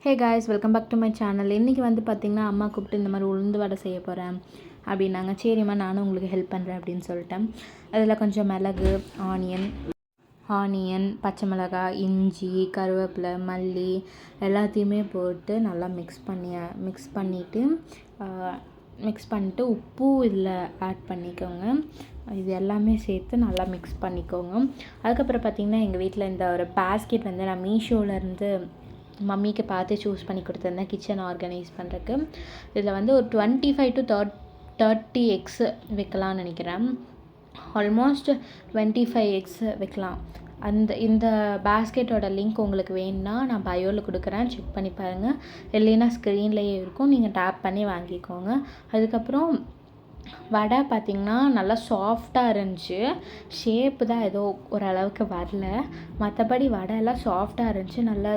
Hey guys, welcome back to my channel. இன்றைக்கி வந்து பார்த்திங்கன்னா அம்மா கூப்பிட்டு இந்த மாதிரி உளுந்து வடை செய்ய போகிறேன் அப்படின்னாங்க. சரிம்மா நானும் உங்களுக்கு ஹெல்ப் பண்ணுறேன் அப்படின்னு சொல்லிட்டேன். அதில் கொஞ்சம் மிளகு, ஆனியன், பச்சை மிளகாய், இஞ்சி, கருவேப்பிலை, மல்லி எல்லாத்தையுமே போட்டு நல்லா மிக்ஸ் பண்ணிவிட்டு உப்பு இதில் ஆட் பண்ணிக்கோங்க. இது எல்லாமே சேர்த்து நல்லா மிக்ஸ் பண்ணிக்கோங்க. அதுக்கப்புறம் பார்த்திங்கன்னா எங்கள் வீட்டில் இந்த ஒரு பேஸ்கெட் வந்து நான் மீஷோவிலேருந்து மம்மிக்கு பார்த்து சூஸ் பண்ணி கொடுத்துருந்தேன் கிச்சன் ஆர்கனைஸ் பண்ணுறதுக்கு. இதில் வந்து ஒரு 25 to 30 எக்ஸு வைக்கலாம்னு நினைக்கிறேன். ஆல்மோஸ்ட் 25 எக்ஸ் வைக்கலாம். இந்த பேஸ்கெட்டோட லிங்க் உங்களுக்கு வேணும்னா நான் பயோவில் கொடுக்குறேன், செக் பண்ணி பாருங்கள். இல்லைன்னா ஸ்க்ரீன்லேயே இருக்கும், நீங்கள் டேப் பண்ணி வாங்கிக்கோங்க. அதுக்கப்புறம் வடை பார்த்திங்கன்னா நல்லா சாஃப்டாக இருந்துச்சு. ஷேப்பு தான் ஏதோ ஓரளவுக்கு வரல, மற்றபடி வடை எல்லாம் சாஃப்டாக இருந்துச்சு. நல்லா